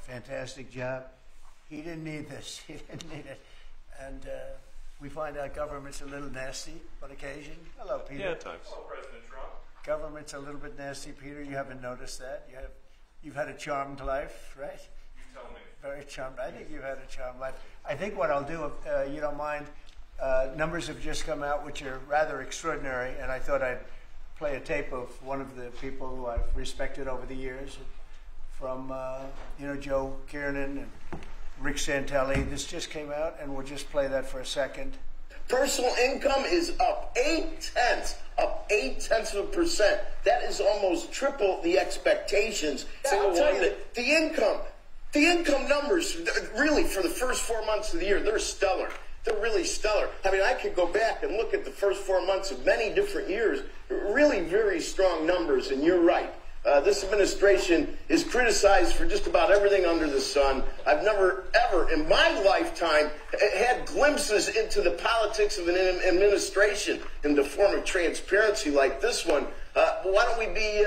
fantastic job. He didn't need this. He didn't need it. And we find out government's a little nasty on occasion. Hello, Peter. Yeah, at times. Hello, President Trump. Government's a little bit nasty, Peter. You haven't noticed that. You've had a charmed life, right? You tell me. Very charmed. I think you've had a charmed life. I think what I'll do, if you don't mind, numbers have just come out which are rather extraordinary, and I thought I'd play a tape of one of the people who I've respected over the years, from Joe Kiernan and Rick Santelli. This just came out, and we'll just play that for a second. Personal income is up 0.8%. That is almost triple the expectations. I'll tell you that the income numbers, really, for the first 4 months of the year, they're stellar. They're really stellar. I mean, I could go back and look at the first 4 months of many different years. Really very strong numbers, and you're right. This administration is criticized for just about everything under the sun. I've never, ever in my lifetime had glimpses into the politics of an administration in the form of transparency like this one. Why don't we be,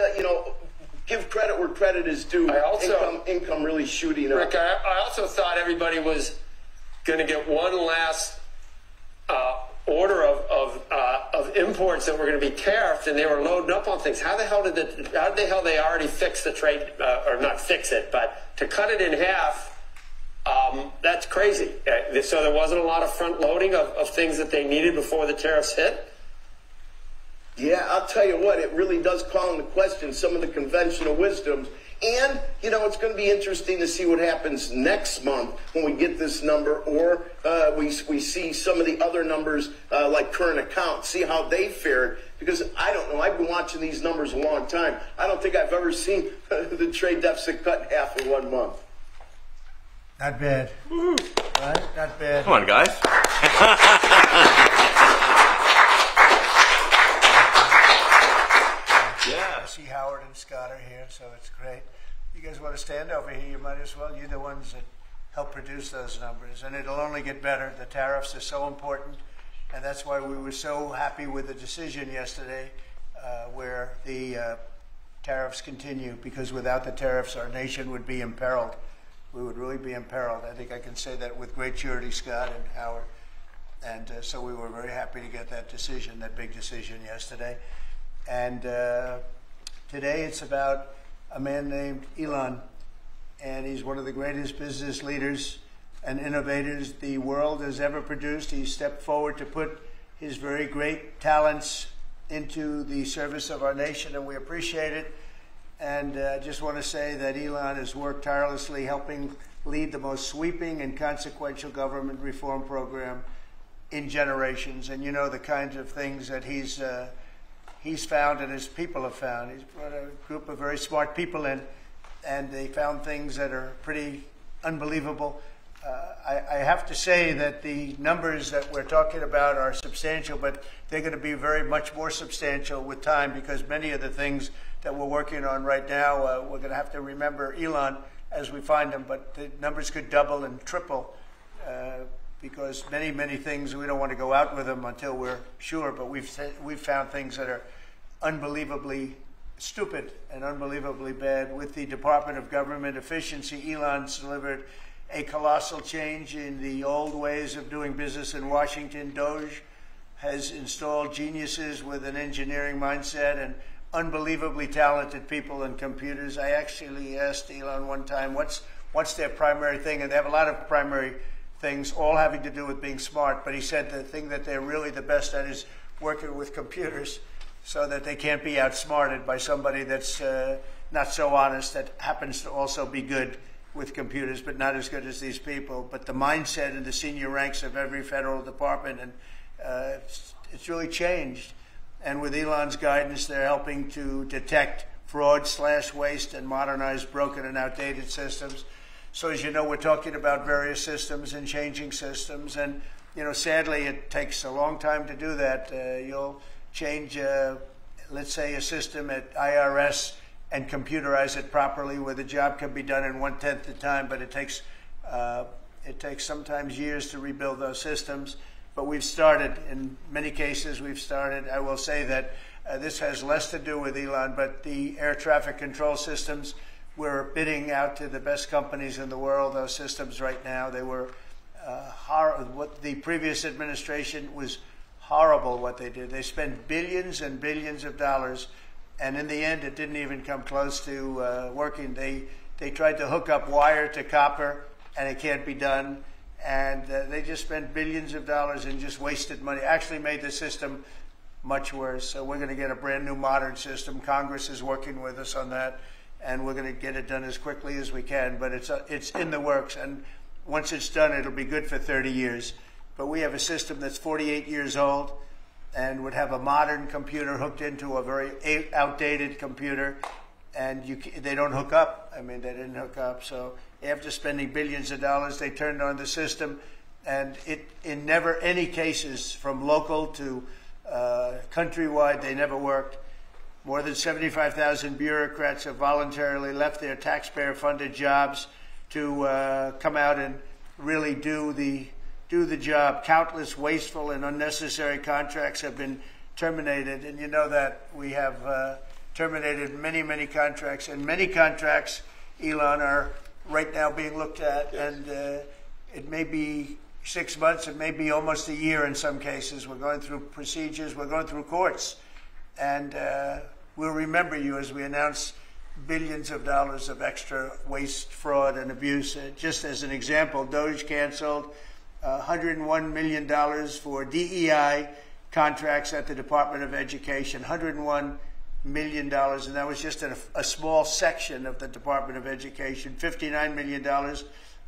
give credit where credit is due? Income really shooting up. Rick, I also thought everybody was going to get one last order of imports that were going to be tariffed, and they were loading up on things. How the hell did they already fix the trade, or not fix it, but to cut it in half? That's crazy. So there wasn't a lot of front loading of things that they needed before the tariffs hit. Yeah, I'll tell you what, it really does call into question some of the conventional wisdoms. And, it's going to be interesting to see what happens next month when we get this number, or we see some of the other numbers like current accounts, see how they fared. Because I don't know, I've been watching these numbers a long time. I don't think I've ever seen the trade deficit cut in half in 1 month. Not bad. Woo. Right? Not bad. Come on, guys. Yeah. I see Howard and Scott are here, so it's great. You guys want to stand over here, you might as well. You're the ones that help produce those numbers, and it'll only get better. The tariffs are so important, and that's why we were so happy with the decision yesterday where the tariffs continue, because without the tariffs, our nation would be imperiled. We would really be imperiled. I think I can say that with great surety, Scott and Howard. And so we were very happy to get that decision, that big decision yesterday. And today it's about a man named Elon, and he's one of the greatest business leaders and innovators the world has ever produced. He stepped forward to put his very great talents into the service of our nation, and we appreciate it. And I just want to say that Elon has worked tirelessly helping lead the most sweeping and consequential government reform program in generations. And the kinds of things that he's found and his people have found. He's brought a group of very smart people in, and they found things that are pretty unbelievable. I have to say that the numbers that we're talking about are substantial, but they're going to be very much more substantial with time, because many of the things that we're working on right now, we're going to have to remember Elon as we find them, but the numbers could double and triple because many things, we don't want to go out with them until we're sure, but we've found things that are unbelievably stupid and unbelievably bad. With the Department of Government Efficiency, Elon's delivered a colossal change in the old ways of doing business in Washington. Doge has installed geniuses with an engineering mindset and unbelievably talented people and computers. I actually asked Elon one time, what's their primary thing? And they have a lot of primary things, all having to do with being smart. But he said the thing that they're really the best at is working with computers, so that they can't be outsmarted by somebody that's not so honest, that happens to also be good with computers, but not as good as these people. But the mindset in the senior ranks of every federal department, and it's really changed. And with Elon's guidance, they're helping to detect fraud, slash waste, and modernize broken and outdated systems. So as you know, we're talking about various systems and changing systems. And, sadly, it takes a long time to do that. You'll change, let's say, a system at IRS and computerize it properly, where the job can be done in 1/10 the time, but it takes sometimes years to rebuild those systems. But we've started, in many cases we've started. I will say that this has less to do with Elon, but the air traffic control systems, we're bidding out to the best companies in the world, those systems right now. They were what the previous administration was horrible what they did. They spent billions and billions of dollars, and in the end, it didn't even come close to working. They tried to hook up wire to copper, and it can't be done. And they just spent billions of dollars and just wasted money. Actually made the system much worse. So we're going to get a brand new modern system. Congress is working with us on that, and we're going to get it done as quickly as we can. But it's in the works, and once it's done, it'll be good for 30 years. But we have a system that's 48 years old and would have a modern computer hooked into a very outdated computer, and they don't hook up. I mean, they didn't hook up. So after spending billions of dollars, they turned on the system, and in never any cases, from local to countrywide, they never worked. More than 75,000 bureaucrats have voluntarily left their taxpayer-funded jobs to come out and really do the job. Countless wasteful and unnecessary contracts have been terminated, and you know that we have terminated many, many contracts, and many contracts, Elon, are right now being looked at, yes. And it may be 6 months, it may be almost a year in some cases. We're going through procedures, we're going through courts, and we'll remember you as we announce billions of dollars of extra waste, fraud, and abuse. Just as an example, DOGE canceled $101 million for DEI contracts at the Department of Education, $101 million, and that was just a small section of the Department of Education. $59 million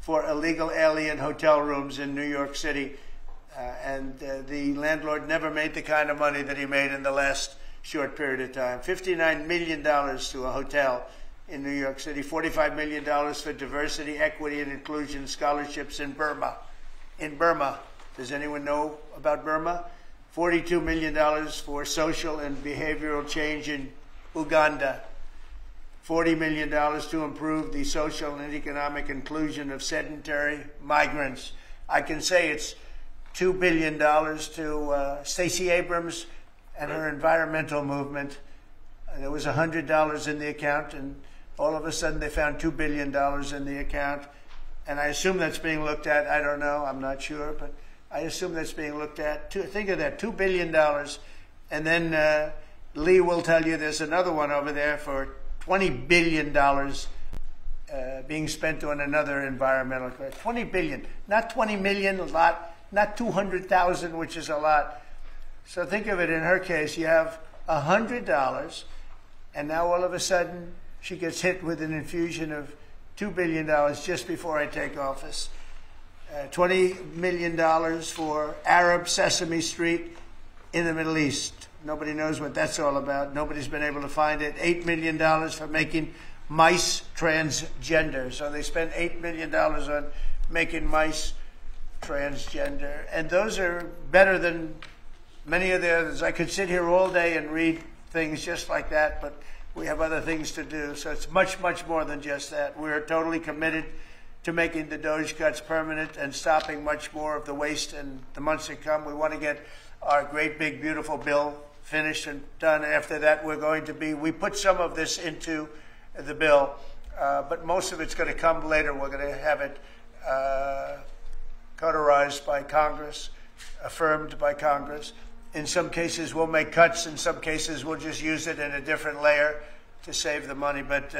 for illegal alien hotel rooms in New York City, and the landlord never made the kind of money that he made in the last short period of time. $59 million to a hotel in New York City, $45 million for diversity, equity, and inclusion scholarships in Burma. In Burma, does anyone know about Burma? $42 million for social and behavioral change in Uganda. $40 million to improve the social and economic inclusion of sedentary migrants. I can say it's $2 billion to Stacey Abrams and her environmental movement. There was $100 in the account, and all of a sudden they found $2 billion in the account. And I assume that's being looked at. I don't know. I'm not sure. But I assume that's being looked at. Think of that, $2 billion. And then Lee will tell you there's another one over there for $20 billion being spent on another environmental crisis. $20 billion. Not 20 million, a lot. Not 200,000, which is a lot. So think of it, in her case, you have $100, and now all of a sudden she gets hit with an infusion of $2 billion just before I take office. $20 million for Arab Sesame Street in the Middle East. Nobody knows what that's all about. Nobody's been able to find it. $8 million for making mice transgender. So they spent $8 million on making mice transgender. And those are better than many of the others. I could sit here all day and read things just like that, but we have other things to do. So it's much, much more than just that. We're totally committed to making the DOGE cuts permanent and stopping much more of the waste in the months to come. We want to get our great, big, beautiful bill finished and done. After that, we put some of this into the bill, but most of it's going to come later. We're going to have it cauterized by Congress, affirmed by Congress. In some cases, we'll make cuts. In some cases, we'll just use it in a different layer to save the money. But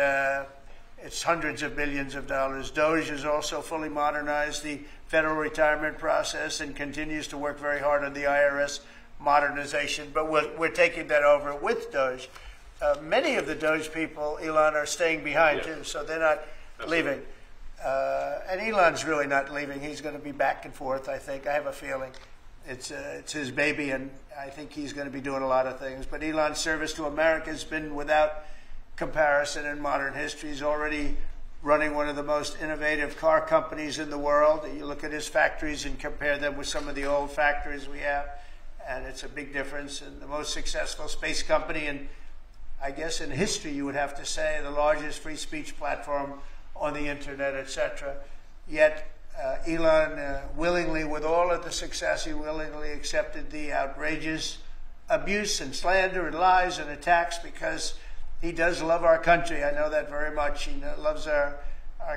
it's hundreds of billions of dollars. DOGE has also fully modernized the federal retirement process and continues to work very hard on the IRS modernization. But we're taking that over with DOGE. Many of the DOGE people, Elon, are staying behind, too, so they're not leaving. And Elon's really not leaving. He's going to be back and forth, I think. I have a feeling. It's his baby, and I think he's going to be doing a lot of things. But Elon's service to America has been without comparison in modern history. He's already running one of the most innovative car companies in the world. You look at his factories and compare them with some of the old factories we have, and it's a big difference. And the most successful space company, and I guess in history you would have to say the largest free speech platform on the internet, etc. Yet Elon willingly, with all of the success, he willingly accepted the outrageous abuse and slander and lies and attacks because he does love our country. I know that very much. He loves our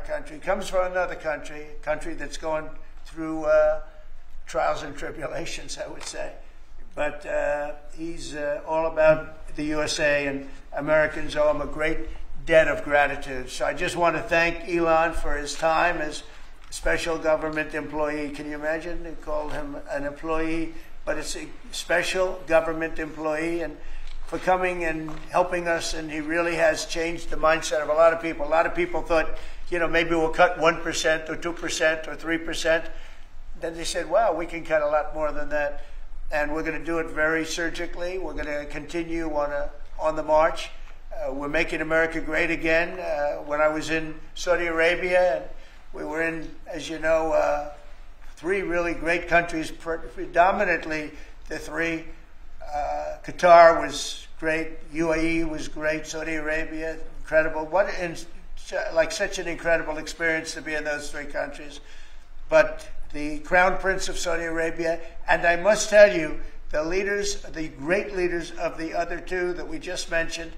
country. He comes from another country, a country that's going through trials and tribulations, I would say. But he's all about the USA, and Americans owe him a great debt of gratitude. So I just want to thank Elon for his time as a special government employee. Can you imagine? They called him an employee, but it's a special government employee, and for coming and helping us. And he really has changed the mindset of a lot of people. A lot of people thought, maybe we'll cut 1% or 2% or 3%. Then they said, wow, we can cut a lot more than that. And we're going to do it very surgically. We're going to continue on the march. We're making America great again. When I was in Saudi Arabia, and we were in, as you know, 3 really great countries, predominantly the 3. Qatar was great. UAE was great. Saudi Arabia, incredible. Such an incredible experience to be in those 3 countries. But the Crown Prince of Saudi Arabia, and I must tell you, the great leaders of the other 2 that we just mentioned,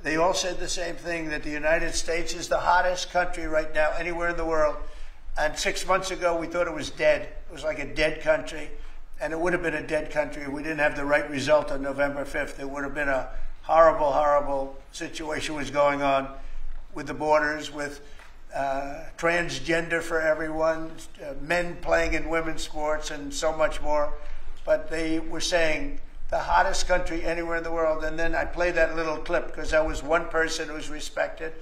they all said the same thing, that the United States is the hottest country right now anywhere in the world. And 6 months ago, we thought it was dead. It was like a dead country. And it would have been a dead country if we didn't have the right result on November 5th. It would have been a horrible, horrible situation was going on with the borders, with transgender for everyone, men playing in women's sports, and so much more. But they were saying the hottest country anywhere in the world. And then I played that little clip because I was one person who was respected,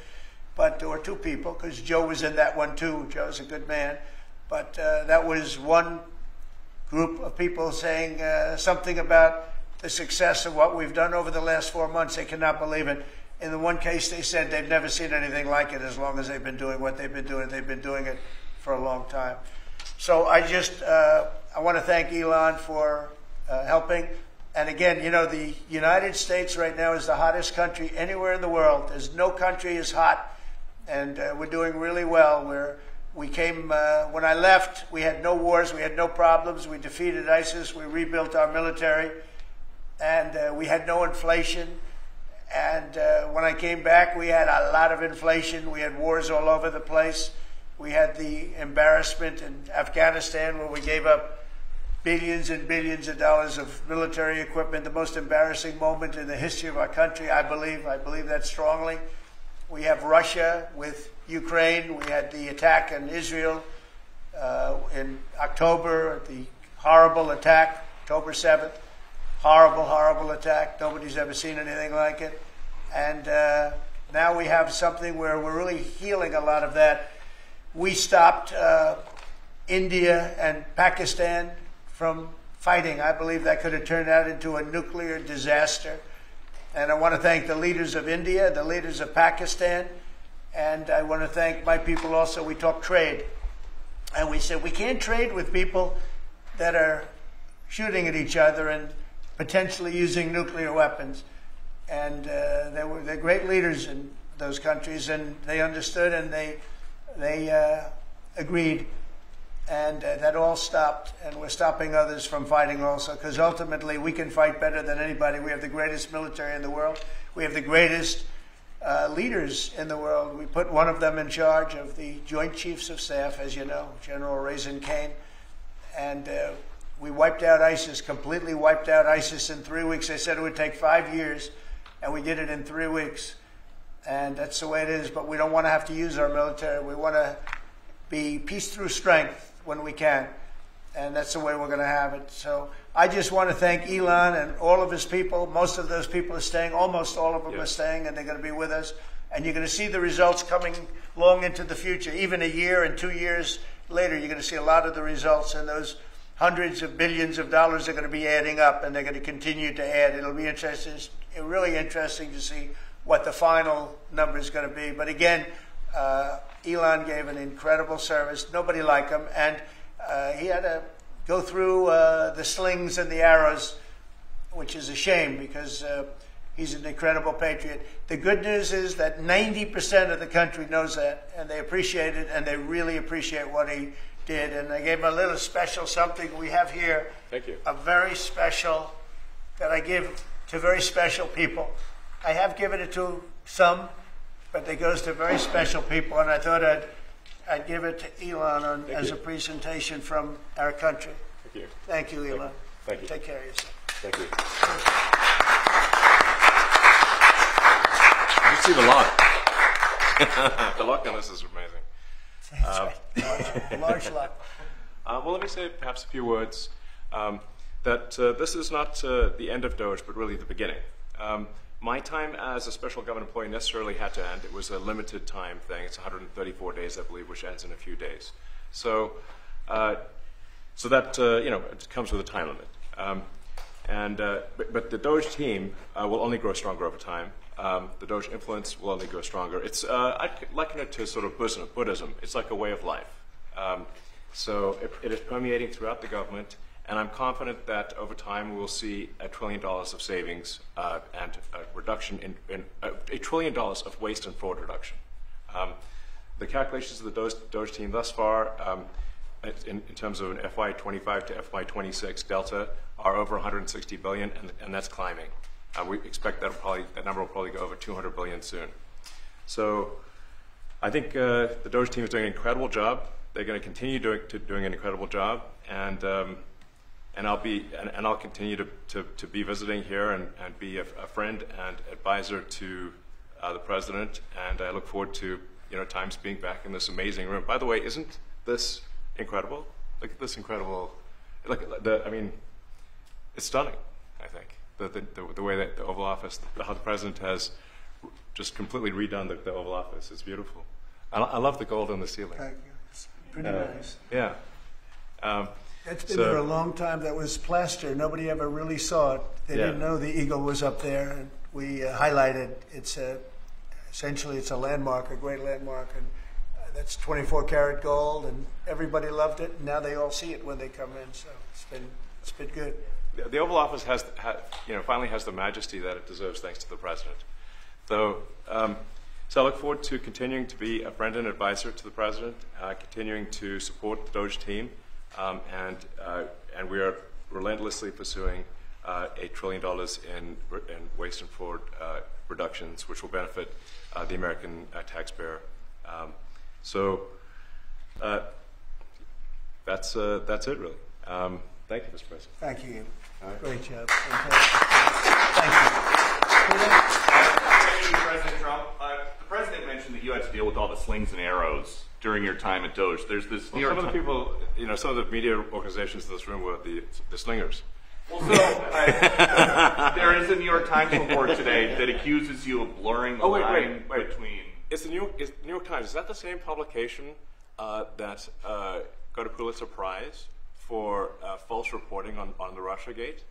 but there were 2 people, because Joe was in that one too. Joe's a good man. But that was one group of people saying something about the success of what we've done over the last 4 months. They cannot believe it. In the one case, they said they've never seen anything like it as long as they've been doing what they've been doing. They've been doing it for a long time. So I want to thank Elon for helping. And again, the United States right now is the hottest country anywhere in the world. There's no country as hot, and we're doing really well. When I left, we had no wars, we had no problems. We defeated ISIS, we rebuilt our military, and we had no inflation. And when I came back, we had a lot of inflation. We had wars all over the place. We had the embarrassment in Afghanistan, where we gave up billions and billions of dollars of military equipment, the most embarrassing moment in the history of our country, I believe. I believe that strongly. We have Russia with Ukraine. We had the attack in Israel in October, the horrible attack, October 7th. Horrible, horrible attack. Nobody's ever seen anything like it. And now we have something where we're really healing a lot of that. We stopped India and Pakistan from fighting. I believe that could have turned out into a nuclear disaster. And I want to thank the leaders of India, the leaders of Pakistan, and I want to thank my people also. We talked trade. And we said we can't trade with people that are shooting at each other and potentially using nuclear weapons. And they're great leaders in those countries, and they understood, and they agreed. And that all stopped, and we're stopping others from fighting also, because ultimately we can fight better than anybody. We have the greatest military in the world. We have the greatest leaders in the world. We put one of them in charge of the Joint Chiefs of Staff, as you know, General Raisin Kane. And we wiped out ISIS, completely wiped out ISIS in 3 weeks. They said it would take 5 years, and we did it in 3 weeks. And that's the way it is, but we don't want to have to use our military. We want to be peace through strength when we can, and that's the way we're going to have it. So I just want to thank Elon and all of his people. Most of those people are staying. Almost all of them are staying, and they're going to be with us. And you're going to see the results coming long into the future. Even a year and 2 years later, you're going to see a lot of the results, and those hundreds of billions of dollars are going to be adding up, and they're going to continue to add. It'll be interesting, really interesting to see what the final number is going to be. But again, Elon gave an incredible service. Nobody like him. And he had to go through the slings and the arrows, which is a shame because he's an incredible patriot. The good news is that 90% of the country knows that, and they appreciate it, and they really appreciate what he did. And I gave him a little special something we have here. Thank you. A very special, that I give to very special people. I have given it to some, but it goes to very special people, and I thought I'd give it to Elon as a presentation from our country. Thank you. Thank you, Elon. Thank you. Take care of yourself. Thank you. I received a lot. The luck on this is amazing. That's right. Large luck. Well, let me say perhaps a few words that this is not the end of Doge, but really the beginning. My time as a special government employee necessarily had to end. It was a limited time thing. It's 134 days, I believe, which ends in a few days. So that it comes with a time limit. But the Doge team will only grow stronger over time. The Doge influence will only grow stronger. I liken it to sort of Buddhism. It's like a way of life. So it is permeating throughout the government, and I'm confident that over time we will see $1 trillion of savings and a reduction in $1 trillion of waste and fraud reduction. The calculations of the Doge team thus far, in terms of an FY25 to FY26 delta, are over 160 billion, and that's climbing. We expect that number will probably go over 200 billion soon. So I think the Doge team is doing an incredible job. They're going to continue doing an incredible job, and I'll continue to be visiting here and be a friend and advisor to the president. And I look forward to times being back in this amazing room. By the way, isn't this incredible? Look at this incredible. It's stunning. I think the way that the Oval Office, how the president has just completely redone the Oval Office. It's beautiful. I love the gold on the ceiling. Thank you. It's pretty nice. Yeah. It's been there a long time. That was plaster. Nobody ever really saw it. They didn't know the eagle was up there, and we highlighted. Essentially it's a landmark, a great landmark, and that's 24-karat gold, and everybody loved it. And now they all see it when they come in. So it's been good. The Oval Office finally has the majesty that it deserves, thanks to the president. So I look forward to continuing to be a friend and advisor to the president, continuing to support the Doge team, and we are relentlessly pursuing $1 trillion in waste and fraud reductions, which will benefit the American taxpayer. That's it, really. Thank you, Mr. President. Thank you. Right. Great job. Fantastic. Thank you, President Trump. The president mentioned that you had to deal with all the slings and arrows during your time at Doge. There's this New York some of the people, some of the media organizations in this room were the slingers. Well, so there is a New York Times report today that accuses you of blurring the line between. It's the New York Times. Is that the same publication that got a Pulitzer Prize for false reporting on the Russiagate?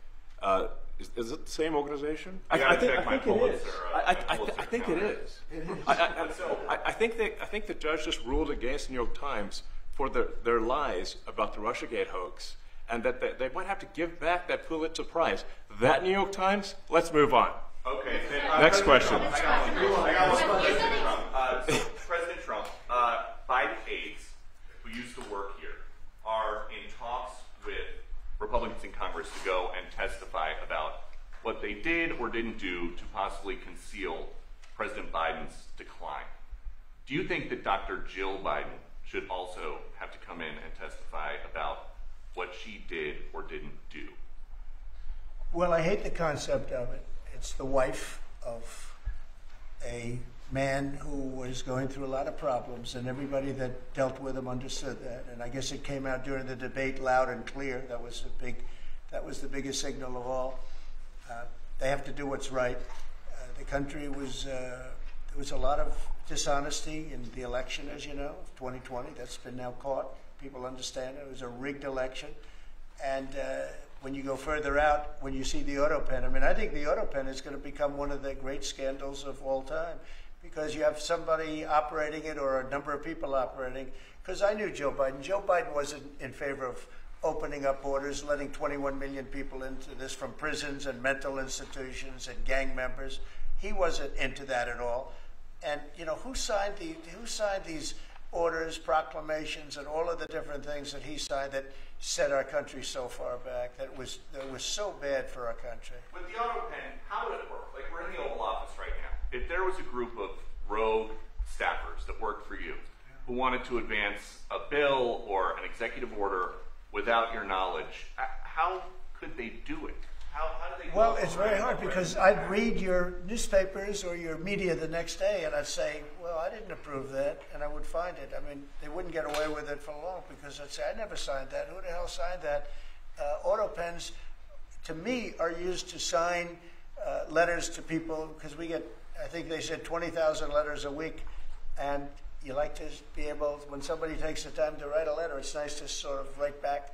Is it the same organization? I think it is. I think the judge just ruled against the New York Times for their lies about the Russiagate hoax, and that they might have to give back that Pulitzer Prize. That New York Times? Let's move on. Okay. Next question. President Trump, Biden aides who used to work here are in talks with Republicans in Congress to go and testify about what they did or didn't do to possibly conceal President Biden's decline. Do you think that Dr. Jill Biden should also have to come in and testify about what she did or didn't do? Well, I hate the concept of it. It's the wife of a man who was going through a lot of problems, and everybody that dealt with him understood that. And I guess it came out during the debate loud and clear. That was the biggest signal of all. They have to do what's right. The country was there was a lot of dishonesty in the election, as you know, of 2020. That's been now caught. People understand it was a rigged election. And when you go further out, when you see the auto pen, I think the auto pen is going to become one of the great scandals of all time, because you have somebody operating it or a number of people operating. Because I knew Joe Biden. Joe Biden wasn't in favor of opening up borders, letting 21 million people into this from prisons and mental institutions and gang members. He wasn't into that at all. And who signed these orders, proclamations, and all of the different things that he signed that set our country so far back, that was so bad for our country? With the auto pen, how would it work? Like, we're in the Oval Office right now. if there was a group of rogue staffers that worked for you who wanted to advance a bill or an executive order without your knowledge, how could they do it? How do they? Well, it's very hard because I'd read your newspapers or your media the next day, and I'd say, "Well, I didn't approve that," and I would find it. I mean, they wouldn't get away with it for long because I'd say, "I never signed that. Who the hell signed that?" Auto pens, to me, are used to sign letters to people because we get, I think they said 20,000 letters a week, and you like to be able, when somebody takes the time to write a letter, it's nice to sort of write back.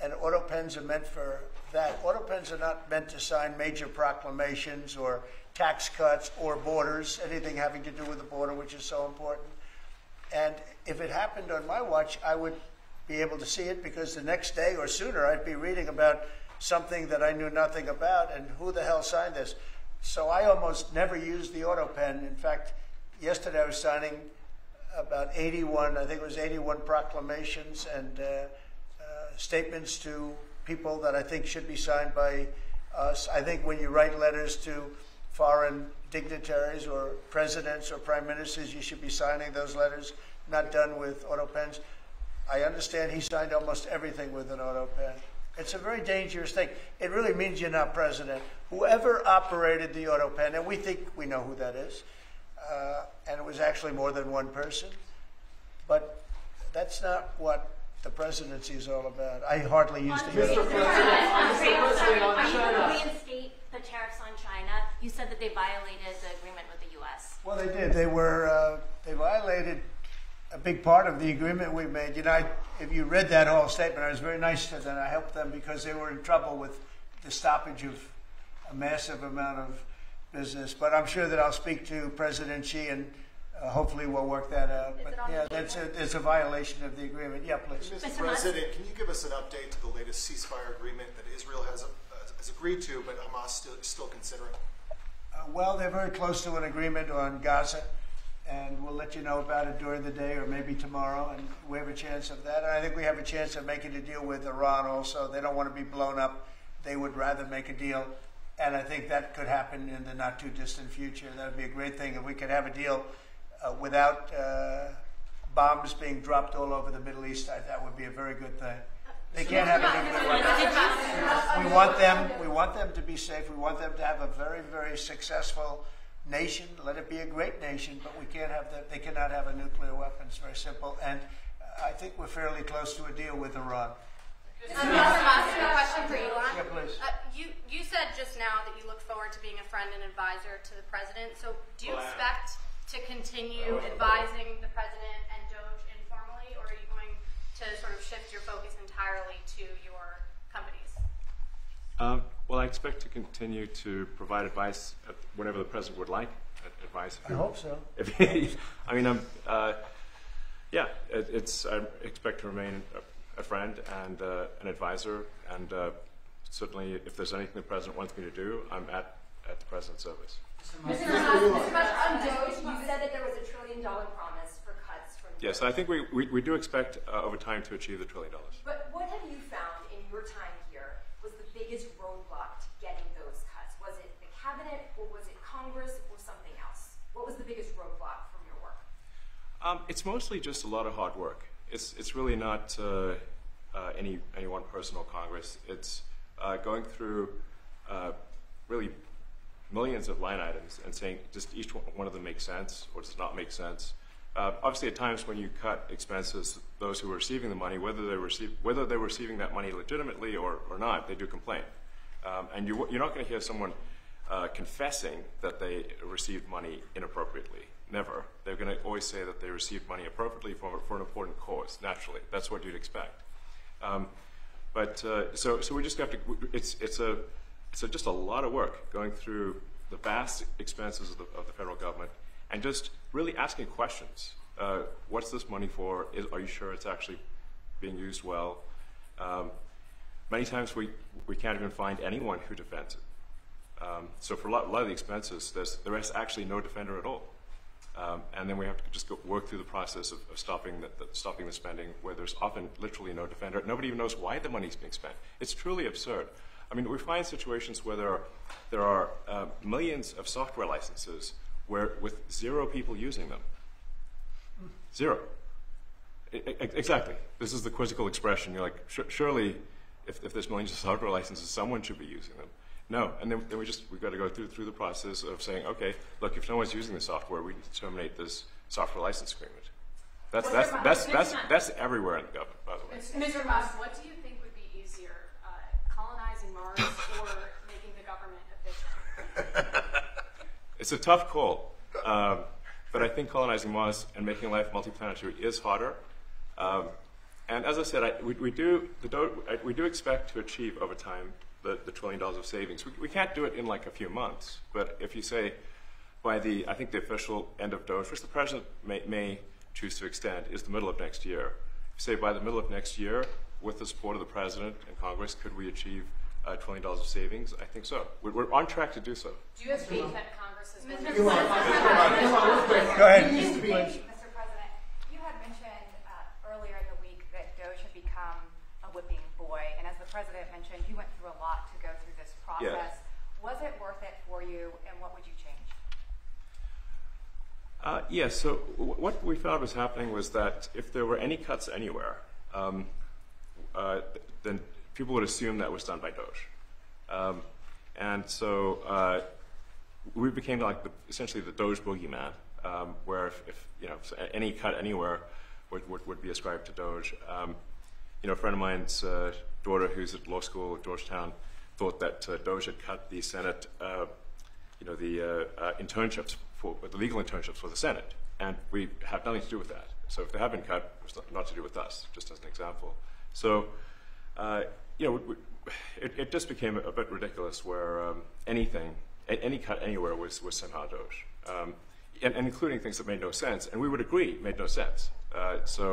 And auto pens are meant for that. Auto pens are not meant to sign major proclamations or tax cuts or borders, anything having to do with the border, which is so important. And if it happened on my watch, I would be able to see it because the next day or sooner I'd be reading about something that I knew nothing about and who the hell signed this. So I almost never used the auto pen. In fact, yesterday I was signing about 81, I think it was 81 proclamations and statements to people that I think should be signed by us. I think when you write letters to foreign dignitaries or presidents or prime ministers, you should be signing those letters, not done with auto pens. I understand he signed almost everything with an auto pen. It's a very dangerous thing. It really means you're not president. Whoever operated the auto pen, and we think we know who that is, and it was actually more than one person, but that's not what the presidency is all about. I hardly used to use it. Are you going to reinstate the tariffs on China? You said that they violated the agreement with the U.S. Well, they did. They violated a big part of the agreement we made. You know, if you read that whole statement, I was very nice to them. I helped them because they were in trouble with the stoppage of a massive amount of business. But I'm sure that I'll speak to President Xi and hopefully we'll work that out. But yeah, it's a violation of the agreement. Yeah, please. Mr. President, can you give us an update to the latest ceasefire agreement that Israel has agreed to, but Hamas still considering? Well, they're very close to an agreement on Gaza, and we'll let you know about it during the day or maybe tomorrow, and we have a chance of that. And I think we have a chance of making a deal with Iran also. They don't want to be blown up. They would rather make a deal, and I think that could happen in the not-too-distant future. That would be a great thing if we could have a deal without bombs being dropped all over the Middle East. That would be a very good thing. They can't have a nuclear weapon. We want them to be safe. We want them to have a very, very successful nation. Let it be a great nation, but we can't have that. They cannot have a nuclear weapon. It's very simple. And I think we're fairly close to a deal with Iran. Mr. Musk, a question for Elon. Yeah, please. You said just now that you look forward to being a friend and advisor to the president. So do you expect to continue advising the president and Doge informally, or are you going to sort of shift your focus entirely to your companies? Well, I expect to continue to provide advice whenever the president would like advice. I hope so. I mean, I expect to remain a friend and an advisor, and certainly if there's anything the president wants me to do, I'm at the president's service. Mr. Musk, on Doge, you said that there was $1 trillion promise for cuts from Doge. Yes, I think we do expect over time to achieve the $1 trillion. But what have you found in your time here was the biggest roadblock to getting those cuts? Was it the cabinet, or was it Congress, or something else? What was the biggest roadblock from your work? It's mostly just a lot of hard work. It's really not any one person or Congress. It's going through really millions of line items and saying just each one of them makes sense or does not make sense. Obviously, at times when you cut expenses, those who are receiving the money, whether they're receiving that money legitimately or not, they do complain. And you're not going to hear someone confessing that they received money inappropriately. Never. They're going to always say that they received money appropriately for an important cause. Naturally, that's what you'd expect. So we just have to. It's just a lot of work going through the vast expenses of the federal government and just really asking questions. What's this money for? Are you sure it's actually being used well? Many times we can't even find anyone who defends it. So for a lot of the expenses, there is actually no defender at all. And then we have to just work through the process of stopping the spending, where there's often literally no defender. Nobody even knows why the money's being spent. It's truly absurd. I mean, we find situations where there are millions of software licenses with 0 people using them. 0. Exactly. This is the quizzical expression. You're like, surely, if there's millions of software licenses, someone should be using them. No, and then we've got to go through the process of saying, okay, look, if no one's using the software, we need to terminate this software license agreement. That's everywhere in the government, by the way. Mr. Musk, what do you think would be easier, colonizing Mars or making the government efficient? It's a tough call, but I think colonizing Mars and making life multiplanetary is harder. And as I said, we do expect to achieve over time the $1 trillion of savings. We can't do it in like a few months, but if you say by I think the official end of DOGE, which the president may choose to extend, is the middle of next year. If you say by the middle of next year, with the support of the president and Congress, could we achieve $1 trillion of savings? I think so. We're on track to do so. Do you have faith that Congress is going to Go ahead. Mr. President, you had mentioned earlier in the week that DOGE had become a whipping boy, and as the president mentioned, you went through a lot to go through this process. Yes. Was it worth it for you, and what would you change? Yes, so what we found was happening was that if there were any cuts anywhere, then people would assume that was done by DOGE. And so we became like essentially the DOGE boogeyman, where if any cut anywhere would be ascribed to DOGE. A friend of mine's daughter who's at law school at Georgetown thought that DOGE had cut the Senate, the internships, the legal internships for the Senate, and we have nothing to do with that. So if they have been cut, it's not to do with us, just as an example. So, it just became a bit ridiculous where any cut anywhere was somehow DOGE, and including things that made no sense, and we would agree made no sense. There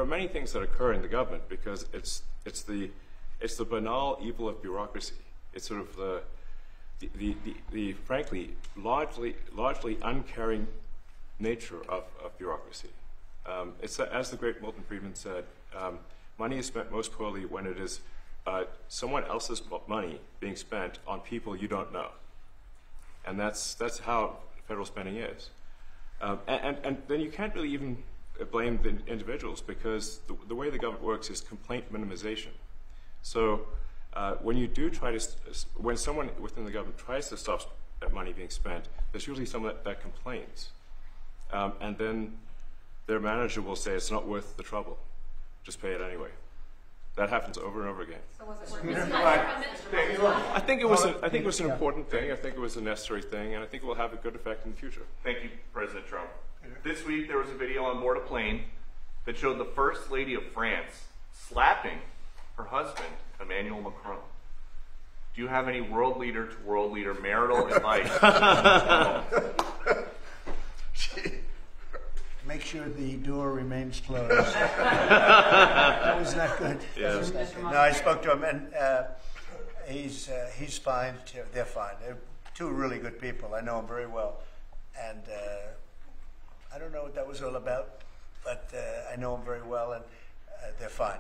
are many things that occur in the government because it's the banal evil of bureaucracy. It's sort of the frankly largely uncaring nature of bureaucracy. It's as the great Milton Friedman said, money is spent most poorly when it is someone else's money being spent on people you don't know, and that's how federal spending is. And then you can't really even blame the individuals because the way the government works is complaint minimization. So when you do when someone within the government tries to stop money being spent, there's usually someone that complains. And then their manager will say, it's not worth the trouble. Just pay it anyway. That happens over and over again. So was it worth it? I think it was an important thing. I think it was a necessary thing, and I think it will have a good effect in the future. Thank you, President Trump. This week there was a video on board a plane that showed the First Lady of France slapping her husband, Emmanuel Macron. Do you have any world leader to world leader marital advice? Make sure the door remains closed. That was not good. Yeah. No, I spoke to him, and he's fine. They're fine. They're two really good people. I know them very well, and I don't know what that was all about, but I know them very well, and they're fine.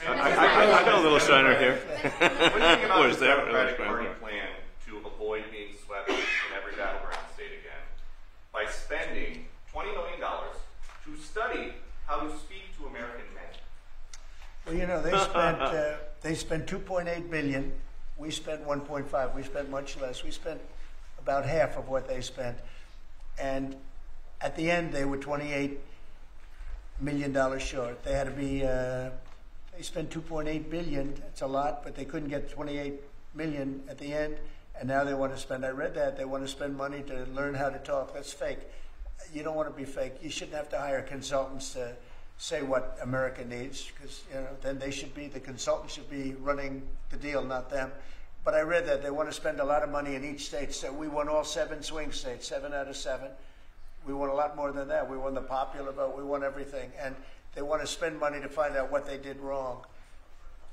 I got a little shiner here. What do you think about the Democratic Party plan to avoid being swept in every battleground state again by spending $20 million to study how to speak to American men? Well, they spent $2.8 billion. We spent 1.5. We spent much less. We spent about half of what they spent, and at the end they were $28 million short. They had to be. They spent $2.8 billion. It's a lot, but they couldn't get $28 million at the end, and now they want to spend. I read that they want to spend money to learn how to talk. That's fake. You don't want to be fake. You shouldn't have to hire consultants to say what America needs, because then the consultants should be running the deal, not them. But I read that they want to spend a lot of money in each state. So we won all 7 swing states, 7 out of 7. We won a lot more than that. We won the popular vote. We won everything, and they want to spend money to find out what they did wrong.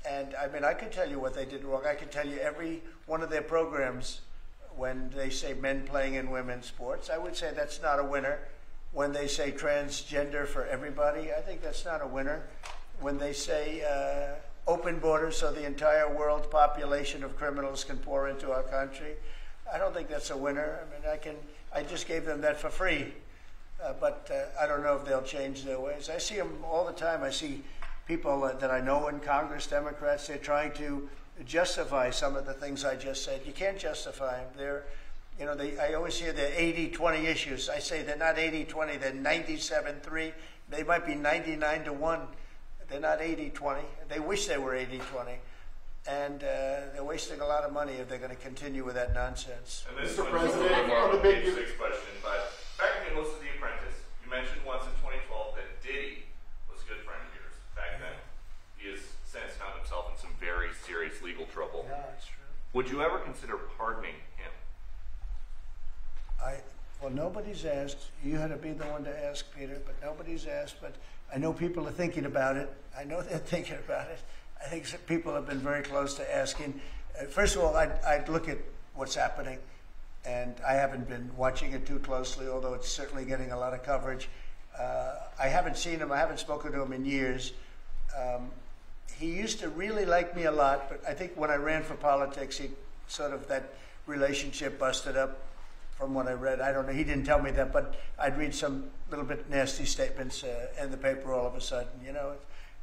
And I mean, I could tell you what they did wrong. I could tell you every one of their programs. When they say men playing in women's sports, I would say that's not a winner. When they say transgender for everybody, I think that's not a winner. When they say open borders so the entire world population of criminals can pour into our country, I don't think that's a winner. I mean, I just gave them that for free, but I don't know if they'll change their ways. I see them all the time. I see people that I know in Congress, Democrats, they're trying to justify some of the things I just said. You can't justify them. They're, you know, I always hear they're 80-20 issues. I say they're not 80-20, they're 97-3. They might be 99-1. They're not 80-20. They wish they were 80-20. And they're wasting a lot of money if they're going to continue with that nonsense. And this Mr. one President, is more on of the a big- page 6 question, but back when you hosted The Apprentice, you mentioned once in 2012 that Diddy was a good friend of yours back then. He has since found himself in some very serious legal trouble. Yeah, that's true. Would you ever consider pardoning him? Well, nobody's asked. You had to be the one to ask, Peter, but nobody's asked. But I know people are thinking about it. I know they're thinking about it. I think people have been very close to asking. First of all, I'd look at what's happening, and I haven't been watching it too closely, although it's certainly getting a lot of coverage. I haven't seen him. I haven't spoken to him in years. He used to really like me a lot, but I think when I ran for politics, that relationship busted up. From what I read, I don't know. He didn't tell me that, but I'd read some little bit nasty statements in the paper all of a sudden. You know,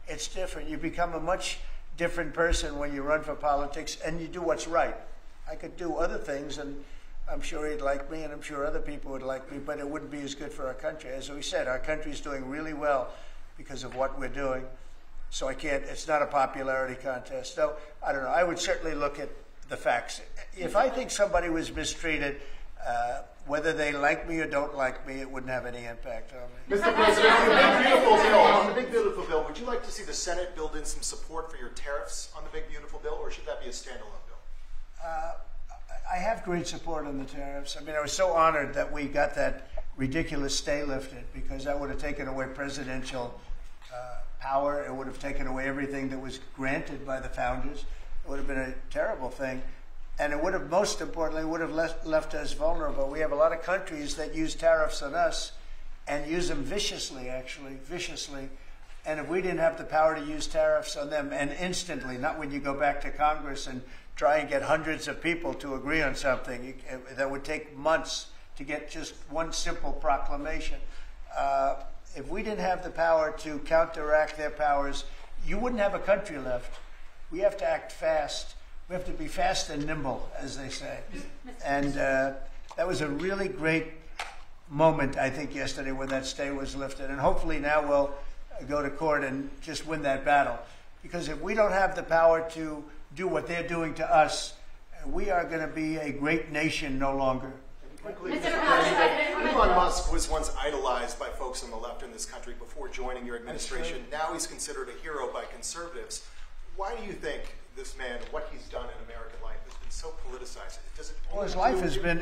it's different. You become a much different person when you run for politics and you do what's right. I could do other things, and I'm sure he'd like me, and I'm sure other people would like me, but it wouldn't be as good for our country. As we said, our country's doing really well because of what we're doing. So I can't. It's not a popularity contest. So I don't know. I would certainly look at the facts. If I think somebody was mistreated, whether they like me or don't like me, it wouldn't have any impact on me. Mr. President, on the big beautiful bill, would you like to see the Senate build in some support for your tariffs on the big beautiful bill, or should that be a standalone bill? I have great support on the tariffs. I mean, I was so honored that we got that ridiculous stay lifted, because that would have taken away presidential power. It would have taken away everything that was granted by the founders. It would have been a terrible thing. And it would have, most importantly, would have left us vulnerable. We have a lot of countries that use tariffs on us and use them viciously, actually, viciously. And if we didn't have the power to use tariffs on them, and instantly, not when you go back to Congress and try and get hundreds of people to agree on something, that would take months to get just one simple proclamation. If we didn't have the power to counteract their powers, you wouldn't have a country left. We have to act fast. We have to be fast and nimble, as they say. And that was a really great moment, I think, yesterday when that stay was lifted. And hopefully now we'll go to court and just win that battle. Because if we don't have the power to do what they're doing to us, we are going to be a great nation no longer. Quickly, Mr. President, Elon Musk was once idolized by folks on the left in this country before joining your administration. Now he's considered a hero by conservatives. Why do you think this man, what he's done in American life, has been so politicized? Well, his life has been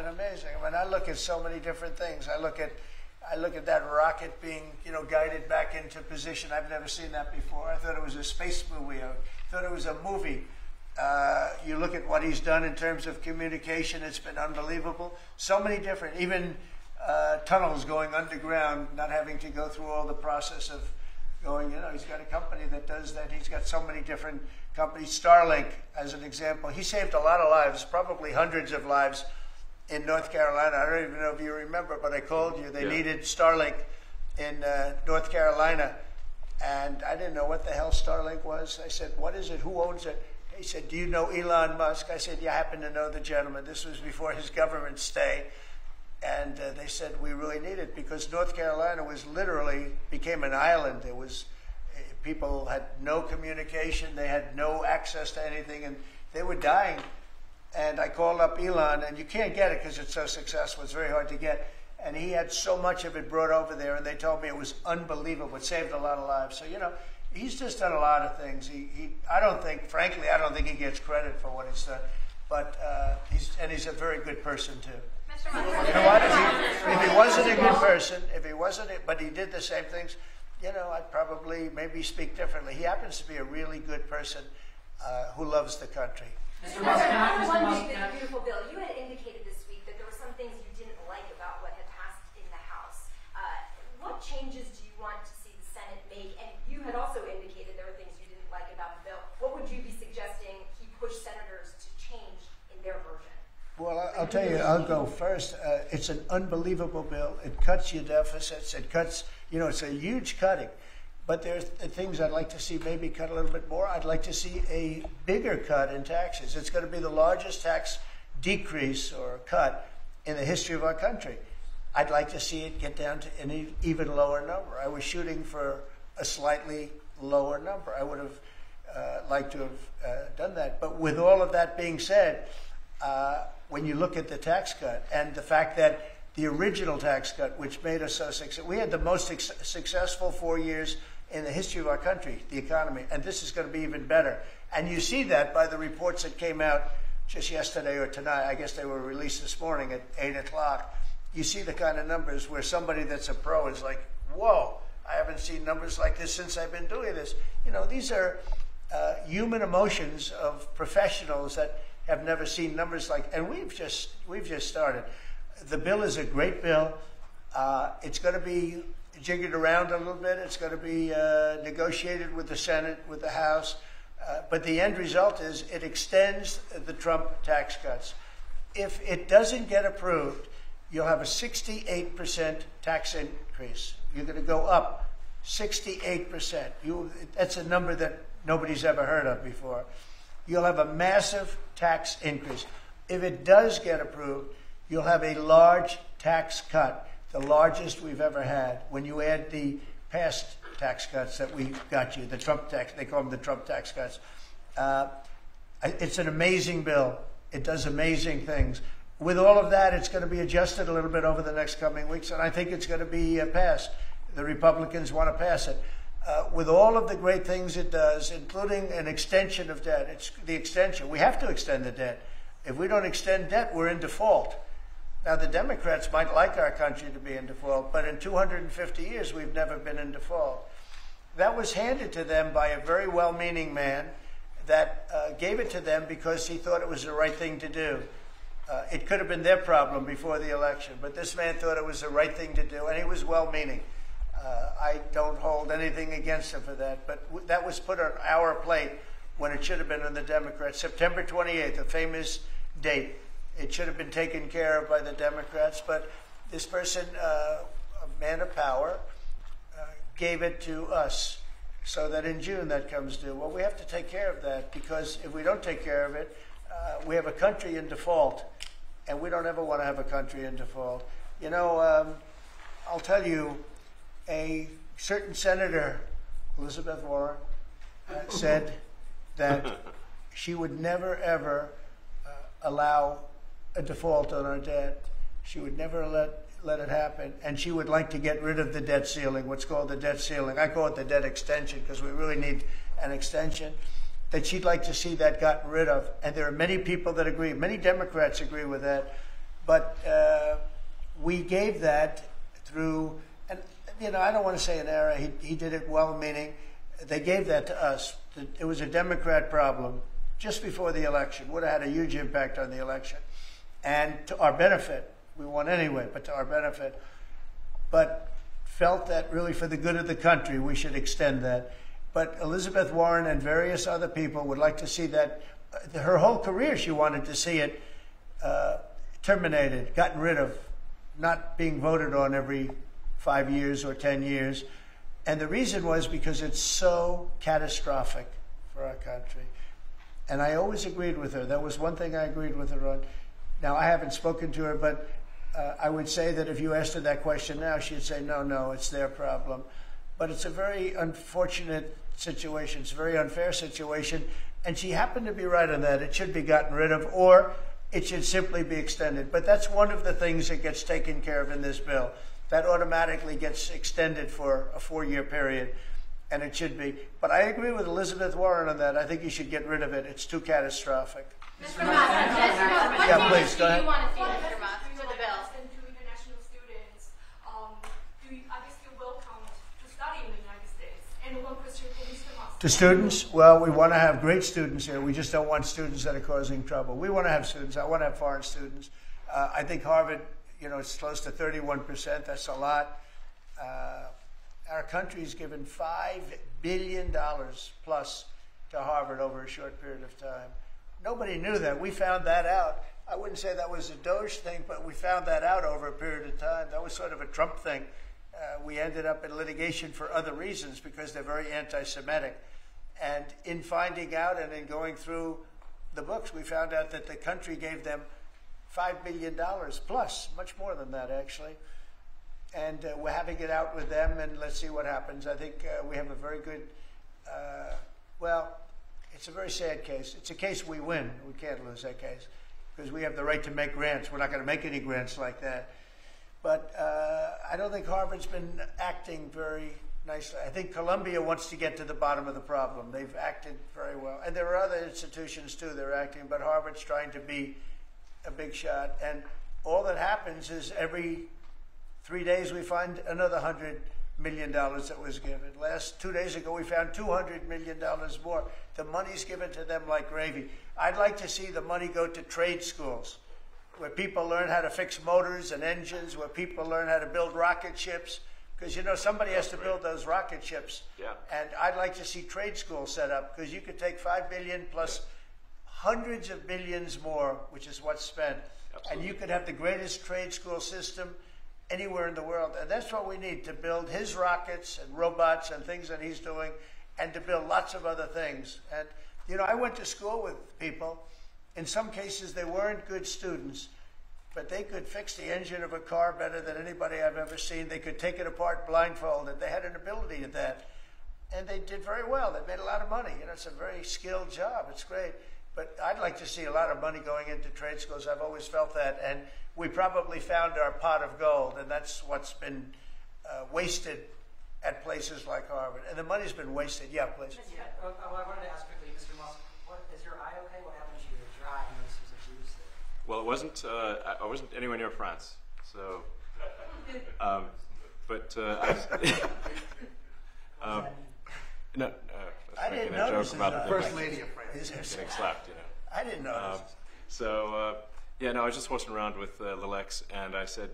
amazing. I mean, I look at so many different things. I look at that rocket being, guided back into position. I've never seen that before. I thought it was a space movie. I thought it was a movie. You look at what he's done in terms of communication. It's been unbelievable. So many different, even tunnels going underground, not having to go through all the process of going, he's got a company that does that. He's got so many different companies. Starlink, as an example. He saved a lot of lives, probably hundreds of lives in North Carolina. I don't even know if you remember, but I called you. They needed Starlink in North Carolina. And I didn't know what the hell Starlink was. I said, what is it? Who owns it? He said, do you know Elon Musk? I said, yeah, I happen to know the gentleman. This was before his government stay. And they said, we really need it, because North Carolina became an island. There was, people had no communication. They had no access to anything, and they were dying. And I called up Elon, and you can't get it because it's so successful. It's very hard to get. And he had so much of it brought over there, and they told me it was unbelievable. It saved a lot of lives. So, he's just done a lot of things. I don't think he gets credit for what he's done. But he's a very good person, too. You know what? If he wasn't a good person, but he did the same things, I'd probably maybe speak differently. He happens to be a really good person who loves the country. Mr. President, one big beautiful bill. You had indicated this week that there were some things you didn't like about what had passed in the House. What changes do you want to see the Senate make? And you had also indicated there were things you didn't like about the bill. What would you be suggesting he push senators to change in their version? Well, tell you, I'll go first. It's an unbelievable bill. It cuts your deficits. It cuts, it's a huge cutting. But there's things I'd like to see maybe cut a little bit more. I'd like to see a bigger cut in taxes. It's going to be the largest tax decrease or cut in the history of our country. I'd like to see it get down to an even lower number. I was shooting for a slightly lower number. I would have liked to have done that. But with all of that being said, when you look at the tax cut and the fact that the original tax cut, which made us so successful, we had the most successful 4 years in the history of our country, the economy, and this is going to be even better. And you see that by the reports that came out just yesterday or tonight. I guess they were released this morning at 8 o'clock. You see the kind of numbers where somebody that's a pro is like, whoa, I haven't seen numbers like this since I've been doing this. These are human emotions of professionals that have never seen numbers like, and we've just started. The bill is a great bill. It's going to be jiggered around a little bit. It's going to be negotiated with the Senate, with the House. But the end result is it extends the Trump tax cuts. If it doesn't get approved, you'll have a 68% tax increase. You're going to go up 68%. That's a number that nobody's ever heard of before. You'll have a massive tax increase. If it does get approved, you'll have a large tax cut, the largest we've ever had. When you add the past tax cuts that we got you, the Trump tax, they call them the Trump tax cuts. It's an amazing bill. It does amazing things. With all of that, it's going to be adjusted a little bit over the next coming weeks, and I think it's going to be passed. The Republicans want to pass it. With all of the great things it does, including an extension of debt, it's the extension. We have to extend the debt. If we don't extend debt, we're in default. Now, the Democrats might like our country to be in default, but in 250 years, we've never been in default. That was handed to them by a very well-meaning man that gave it to them because he thought it was the right thing to do. It could have been their problem before the election, but this man thought it was the right thing to do, and he was well-meaning. I don't hold anything against him for that, but that was put on our plate when it should have been on the Democrats. September 28th, a famous date. It should have been taken care of by the Democrats, but this person, a man of power, gave it to us so that in June that comes due. Well, we have to take care of that because if we don't take care of it, we have a country in default, and we don't ever want to have a country in default. I'll tell you, a certain senator, Elizabeth Warren, said that she would never, ever allow a default on our debt. She would never let it happen. And she would like to get rid of the debt ceiling, what's called the debt ceiling. I call it the debt extension because we really need an extension. That she'd like to see that gotten rid of. And there are many people that agree. Many Democrats agree with that. But we gave that through, and I don't want to say an error. He did it well-meaning. They gave that to us. It was a Democrat problem just before the election. Would have had a huge impact on the election. And to our benefit, we won anyway, but to our benefit. But felt that really for the good of the country, we should extend that. But Elizabeth Warren and various other people would like to see that. Her whole career, she wanted to see it terminated, gotten rid of, not being voted on every 5 years or 10 years. And the reason was because it's so catastrophic for our country. And I always agreed with her. That was one thing I agreed with her on. Now, I haven't spoken to her, but I would say that if you asked her that question now, she'd say, no, it's their problem. But it's a very unfortunate situation. It's a very unfair situation. And she happened to be right on that. It should be gotten rid of, or it should simply be extended. But that's one of the things that gets taken care of in this bill. That automatically gets extended for a 4-year period, and it should be. But I agree with Elizabeth Warren on that. I think you should get rid of it. It's too catastrophic. Mr. Musk, Yeah, please, go ahead. do you want to see, Mr. Musk, to the bill? And to international students, I guess you welcome to study in the United States. And one question for Mr. Musk. To students, well, we want to have great students here. We just don't want students that are causing trouble. We want to have students. I want to have foreign students. I think Harvard, it's close to 31%. That's a lot. Our country's given $5 billion plus to Harvard over a short period of time. Nobody knew that. We found that out I wouldn't say that was a Doge thing, but we found that out over a period of time. That was sort of a Trump thing. We ended up in litigation for other reasons because they're very anti-Semitic. And in finding out and in going through the books, we found out that the country gave them $5 billion plus, much more than that actually. And we're having it out with them, and let's see what happens. I think we have a very good, well, it's a very sad case. It's a case we win. We can't lose that case because we have the right to make grants. We're not going to make any grants like that. But I don't think Harvard's been acting very nicely. I think Columbia wants to get to the bottom of the problem. They've acted very well. And there are other institutions, too, that are acting, but Harvard's trying to be a big shot. And all that happens is every 3 days we find another $100 million that was given. 2 days ago, we found $200 million more. The money's given to them like gravy. I'd like to see the money go to trade schools, where people learn how to fix motors and engines, where people learn how to build rocket ships. Because, you know, somebody has to build those rocket ships. Yeah. And I'd like to see trade schools set up, because you could take $5 billion plus hundreds of billions more, which is what's spent. Absolutely. And you could have the greatest trade school system anywhere in the world. And that's what we need, to build his rockets and robots and things that he's doing, and to build lots of other things. And, you know, I went to school with people. In some cases, they weren't good students, but they could fix the engine of a car better than anybody I've ever seen. They could take it apart blindfolded. They had an ability at that. And they did very well. They made a lot of money. You know, it's a very skilled job. It's great. But I'd like to see a lot of money going into trade schools. I've always felt that. And we probably found our pot of gold, and that's what's been wasted at places like Harvard. And the money's been wasted. Yeah, please. Yeah. I wanted to ask quickly, Mr. Musk, is your eye okay? What happened to your eye? I noticed there's a bruise there. Well, it wasn't. I wasn't anywhere near France, so. No. I didn't notice joke about the First Lady of France. getting slapped. You know. I didn't notice. Yeah, no, I was just horsing around with Lil X, and I said,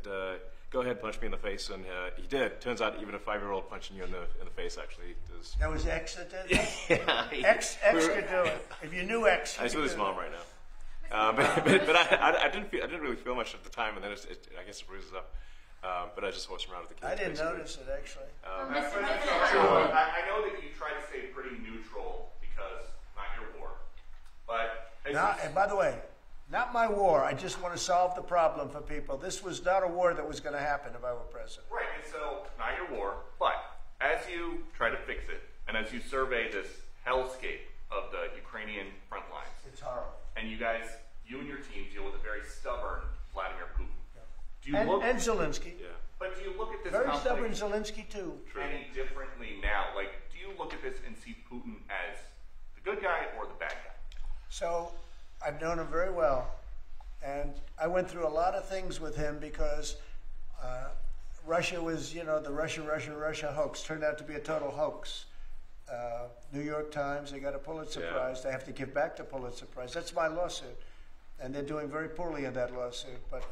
"Go ahead, punch me in the face," and he did. Turns out, even a 5-year-old punching you in the face actually does. That was X that did that? Yeah, X could do it. If you knew X, I was with his mom right now. But I didn't really feel much at the time, and then I guess it bruises up. But I just horsed around with the kids. I didn't basically. notice it actually. I know that you try to stay pretty neutral because not your war, but And by the way, not my war. I just want to solve the problem for people. This was not a war that was going to happen if I were president. right, and so not your war, but as you try to fix it, and as you survey this hellscape of the Ukrainian front lines, It's horrible. and you and your team deal with a very stubborn Vladimir Putin. Do you And Zelensky. Yeah. But do you look at this Very conflict stubborn Zelensky too. any differently now? Like, do you look at this and see Putin as the good guy or the bad guy? So I've known him very well, and I went through a lot of things with him because Russia was, you know, the Russia hoax turned out to be a total hoax. New York Times, they got a Pulitzer Prize. They have to give back the Pulitzer Prize. That's my lawsuit, and they're doing very poorly in that lawsuit. But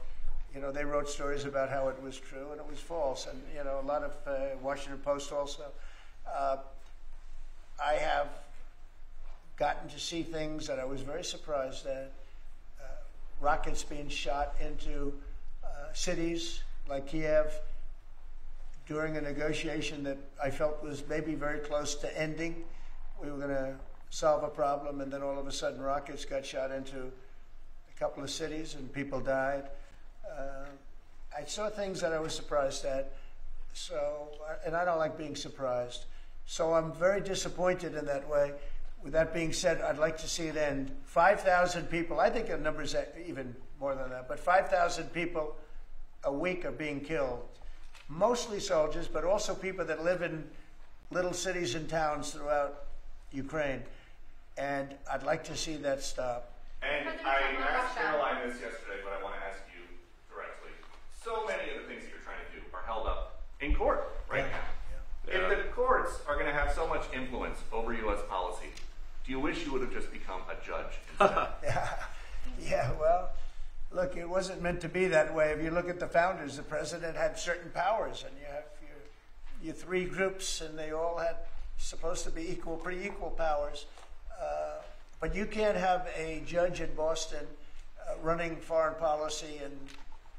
you know, they wrote stories about how it was true and it was false, and you know, a lot of Washington Post also. I have gotten to see things that I was very surprised at. Rockets being shot into cities like Kiev during a negotiation that I felt was maybe very close to ending. We were going to solve a problem, and then all of a sudden rockets got shot into a couple of cities and people died. I saw things that I was surprised at, and I don't like being surprised. So I'm very disappointed in that way. With that being said, I'd like to see it end. 5,000 people, I think the number's even more than that, but 5,000 people a week are being killed. Mostly soldiers, but also people that live in little cities and towns throughout Ukraine. And I'd like to see that stop. And I asked Caroline this yesterday, but I want to ask you directly. So many of the things that you're trying to do are held up in court right now. Yeah. If the courts are going to have so much influence over U.S. policy, do you wish you would have just become a judge instead? Yeah, well, look, it wasn't meant to be that way. If you look at the founders, the president had certain powers, and you have your three groups, and they all had supposed to be pretty equal powers. But you can't have a judge in Boston running foreign policy in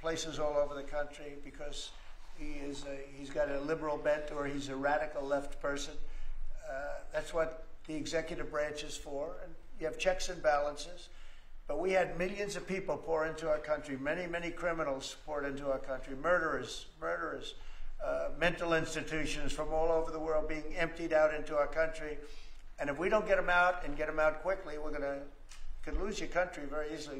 places all over the country because he's got a liberal bent or he's a radical left person. That's what the executive branch is for. And you have checks and balances. But we had millions of people pour into our country, many, many criminals poured into our country, murderers, mental institutions from all over the world being emptied out into our country. And if we don't get them out and get them out quickly, could lose your country very easily.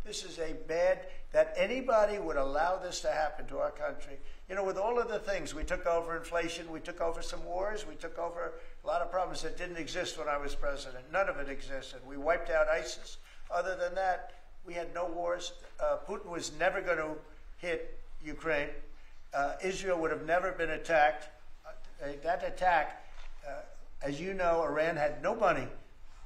This is a bad, that anybody would allow this to happen to our country. You know, with all of the things, we took over inflation, we took over some wars, we took over a lot of problems that didn't exist when I was president. None of it existed. We wiped out ISIS. Other than that, we had no wars. Putin was never going to hit Ukraine. Israel would have never been attacked. That attack, as you know, Iran had no money.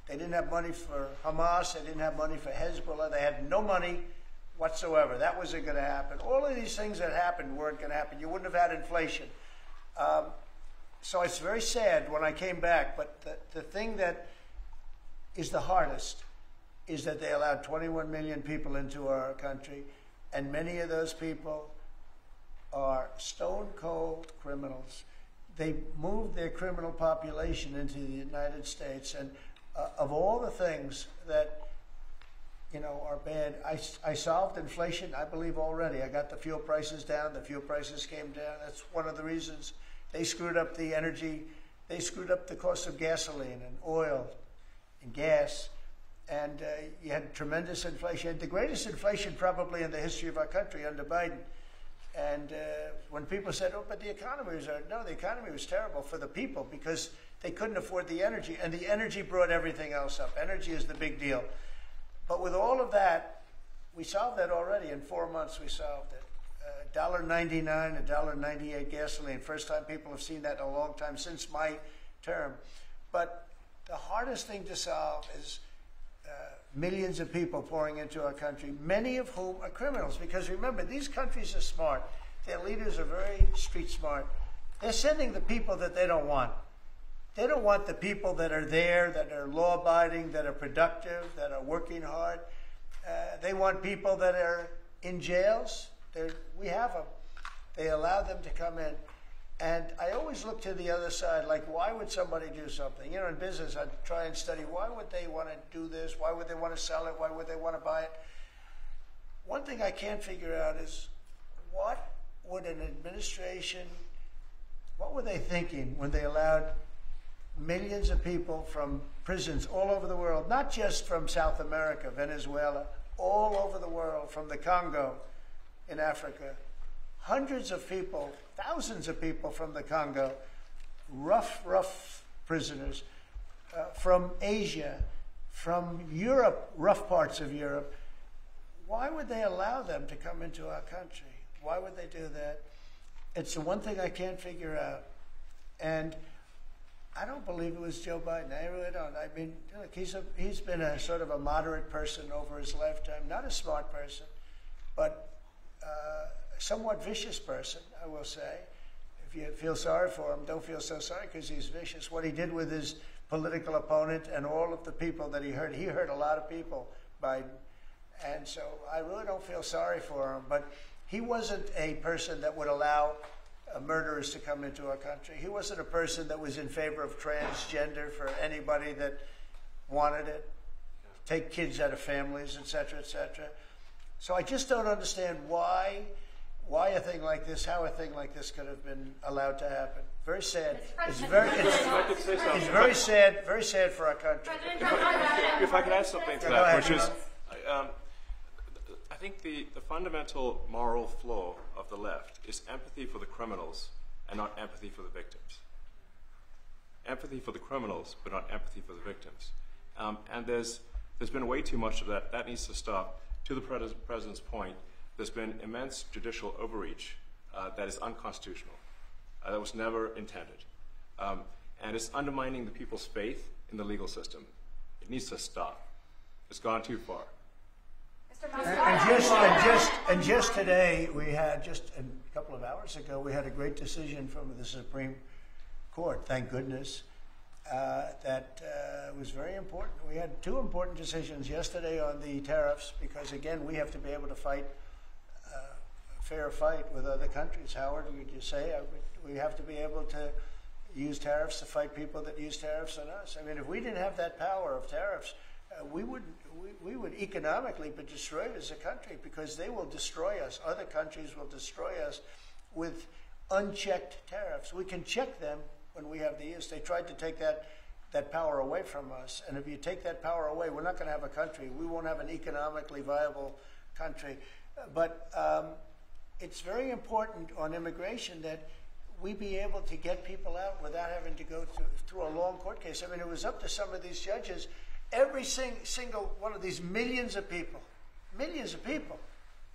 They didn't have money for Hamas. They didn't have money for Hezbollah. They had no money whatsoever. That wasn't going to happen. All of these things that happened weren't going to happen. You wouldn't have had inflation. So it's very sad when I came back. But the thing that is the hardest is that they allowed 21 million people into our country, and many of those people are stone-cold criminals. They moved their criminal population into the United States, and of all the things that, you know, are bad, I solved inflation, I believe, already. I got the fuel prices down. The fuel prices came down. That's one of the reasons. They screwed up the energy. They screwed up the cost of gasoline and oil and gas. And you had tremendous inflation, the greatest inflation probably in the history of our country under Biden. And when people said, oh, but the economy was, no, the economy was terrible for the people because they couldn't afford the energy. And the energy brought everything else up. Energy is the big deal. But with all of that, we solved that already. In 4 months, we solved it. $1.99, $1.98 gasoline. First time people have seen that in a long time since my term. But the hardest thing to solve is millions of people pouring into our country, many of whom are criminals. Because remember, these countries are smart. Their leaders are very street smart. They're sending the people that they don't want. They don't want the people that are there, that are law-abiding, that are productive, that are working hard. They want people that are in jails. We have them. They allow them to come in. And I always look to the other side, like, why would somebody do something? You know, in business, I try and study, why would they want to do this? Why would they want to sell it? Why would they want to buy it? One thing I can't figure out is, what would an administration, what were they thinking when they allowed millions of people from prisons all over the world, not just from South America, Venezuela, all over the world, from the Congo in Africa, hundreds of people, thousands of people from the Congo, rough prisoners, from Asia, from Europe, rough parts of Europe. Why would they allow them to come into our country? Why would they do that? It's the one thing I can't figure out. And I don't believe it was Joe Biden. I really don't. I mean, look, he's been a sort of a moderate person over his lifetime, not a smart person, but somewhat vicious person, I will say. If you feel sorry for him, don't feel so sorry because he's vicious. What he did with his political opponent and all of the people that he hurt a lot of people, Biden. And so I really don't feel sorry for him. But he wasn't a person that would allow murderers to come into our country. He wasn't a person that was in favor of transgender for anybody that wanted it, take kids out of families, et cetera, et cetera. So I just don't understand why a thing like this, how a thing like this could have been allowed to happen. Very sad. It's very sad for our country. If I could add something to that, which is, I think the fundamental moral flaw of the left is empathy for the criminals and not empathy for the victims. Empathy for the criminals, but not empathy for the victims. And there's been way too much of that. That needs to stop. To the president's point, there's been immense judicial overreach that is unconstitutional. That was never intended. And it's undermining the people's faith in the legal system. It needs to stop. It's gone too far. And just today, we had, just a couple of hours ago, we had a great decision from the Supreme Court, thank goodness. that was very important. We had two important decisions yesterday on the tariffs because, again, we have to be able to fight a fair fight with other countries. Howard, would you say? We have to be able to use tariffs to fight people that use tariffs on us. I mean, if we didn't have that power of tariffs, we would economically be destroyed as a country because they will destroy us. Other countries will destroy us with unchecked tariffs. We can check them when we have the use. They tried to take that power away from us. And if you take that power away, we're not going to have a country. We won't have an economically viable country. But it's very important on immigration that we be able to get people out without having to go through a long court case. I mean, it was up to some of these judges. Every single one of these millions of people,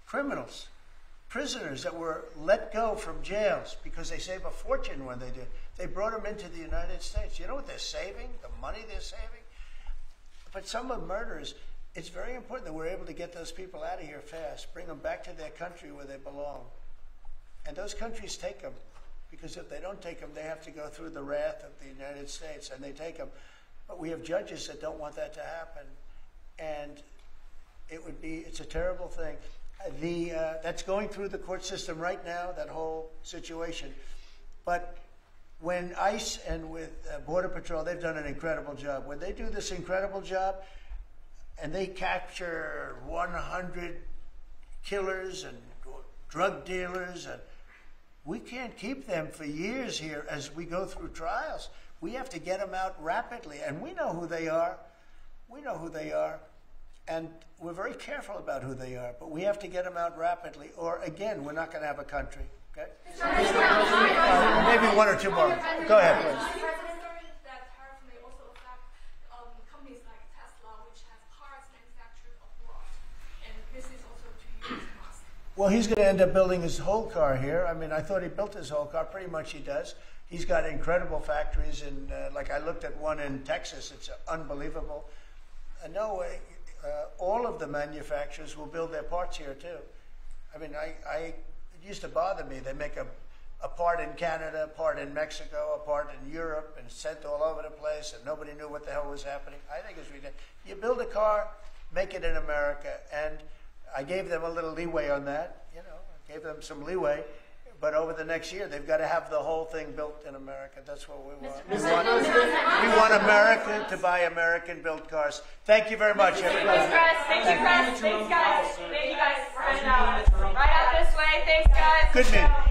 criminals, prisoners that were let go from jails because they save a fortune when they did. They brought them into the United States. You know what they're saving? The money they're saving? But some of murders, it's very important that we're able to get those people out of here fast, bring them back to their country where they belong. And those countries take them, because if they don't take them, they have to go through the wrath of the United States, and they take them. But we have judges that don't want that to happen. And it's a terrible thing. That's going through the court system right now, that whole situation. But when ICE and with Border Patrol, they've done an incredible job. When they do this incredible job and they capture 100 killers and drug dealers, and we can't keep them for years here as we go through trials. We have to get them out rapidly, and we know who they are. We know who they are. And we're very careful about who they are, but we have to get them out rapidly, or again, we're not going to have a country. Okay? Maybe one or two more. Go ahead, please. That tariff may also affect companies like Tesla, which has cars manufactured abroad, and this is also to use Musk. Well, he's going to end up building his whole car here. I mean, I thought he built his whole car. Pretty much he does. He's got incredible factories in, like I looked at one in Texas. It's unbelievable. No way. All of the manufacturers will build their parts here too. I mean, it used to bother me. They make a part in Canada, a part in Mexico, a part in Europe, and sent all over the place, and nobody knew what the hell was happening. I think it's ridiculous. You build a car, make it in America, and I gave them a little leeway on that. You know, I gave them some leeway. But over the next year, they've got to have the whole thing built in America. That's what we want. We want America to buy American-built cars. Thank you very much, everybody. Thanks, guys. Thanks, guys. Thank you, guys. Thank you, guys. Right out this way. Thanks, guys. Good meeting.